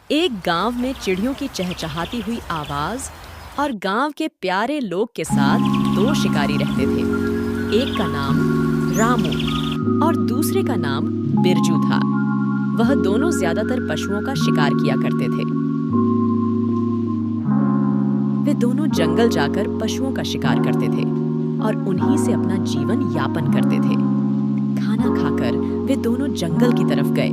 एक गांव में चिड़ियों की चहचहाती हुई आवाज और गांव के प्यारे लोग के साथ दो शिकारी रहते थे। एक का नाम रामू और दूसरे का नाम बिरजू था। वह दोनों ज्यादातर पशुओं का शिकार किया करते थे। वे दोनों जंगल जाकर पशुओं का शिकार करते थे और उन्हीं से अपना जीवन यापन करते थे। खाना खाकर वे दोनों जंगल की तरफ गए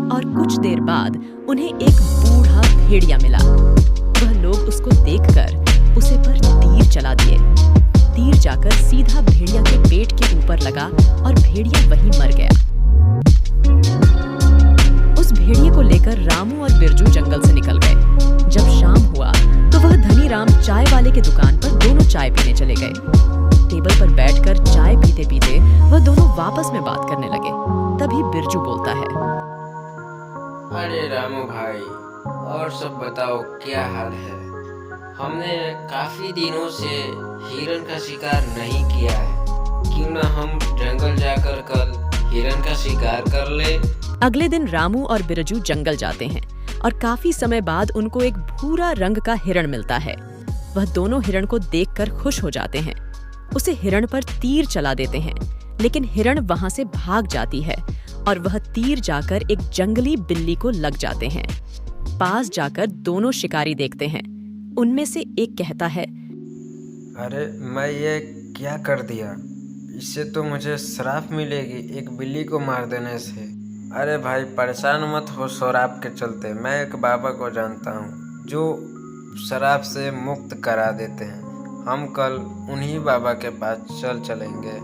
और कुछ देर बाद उन्हें एक बूढ़ा भेड़िया मिला। वह लोग उसको देखकर उसे पर तीर चला दिए। तीर जाकर सीधा भेड़िया के पेट के ऊपर लगा और भेड़िया वहीं मर गया। उस भेड़िए को लेकर रामू और बिरजू जंगल से निकल गए। जब शाम हुआ तो वह धनी राम चाय वाले के दुकान पर दोनों चाय पीने चले गए। टेबल पर बैठकर चाय पीते पीते वह दोनों वापस में बात करने लगे। तभी बिरजू बोलता है, अरे रामू भाई, और सब बताओ क्या हाल है? हमने काफी दिनों से हिरन का शिकार नहीं किया है। क्यों ना हम जंगल जाकर कल हिरन का शिकार कर ले? अगले दिन रामू और बिरजू जंगल जाते हैं और काफी समय बाद उनको एक भूरा रंग का हिरण मिलता है। वह दोनों हिरण को देखकर खुश हो जाते हैं। उसे हिरण पर तीर चला देते हैं, लेकिन हिरण वहां से भाग जाती है और वह तीर जाकर एक जंगली बिल्ली को लग जाते हैं। पास जाकर दोनों शिकारी देखते हैं। उनमें से एक कहता है, अरे मैं ये क्या कर दिया? इससे तो मुझे श्राप मिलेगी एक बिल्ली को मार देने से। अरे भाई परेशान मत हो श्राप के चलते। मैं एक बाबा को जानता हूँ जो श्राप से मुक्त करा देते हैं। हम कल उन्हीं बाबा के पास चलेंगे।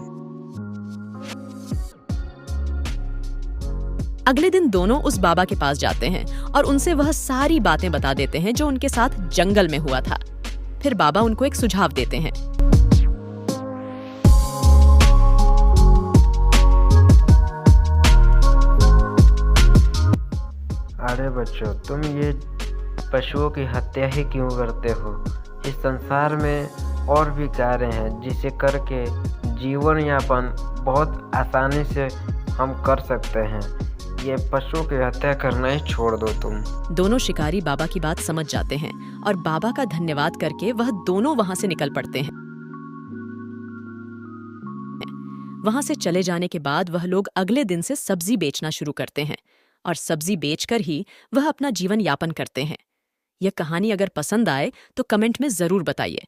अगले दिन दोनों उस बाबा के पास जाते हैं और उनसे वह सारी बातें बता देते हैं जो उनके साथ जंगल में हुआ था। फिर बाबा उनको एक सुझाव देते हैं। अरे बच्चों, तुम ये पशुओं की हत्या ही क्यों करते हो? इस संसार में और भी कार्य हैं जिसे करके जीवन यापन बहुत आसानी से हम कर सकते हैं। ये पशुओं की हत्या करना ही छोड़ दो तुम। दोनों शिकारी बाबा की बात समझ जाते हैं और बाबा का धन्यवाद करके वह दोनों वहां से निकल पड़ते हैं। वहां से चले जाने के बाद वह लोग अगले दिन से सब्जी बेचना शुरू करते हैं और सब्जी बेचकर ही वह अपना जीवन यापन करते हैं। यह कहानी अगर पसंद आए तो कमेंट में जरूर बताइए।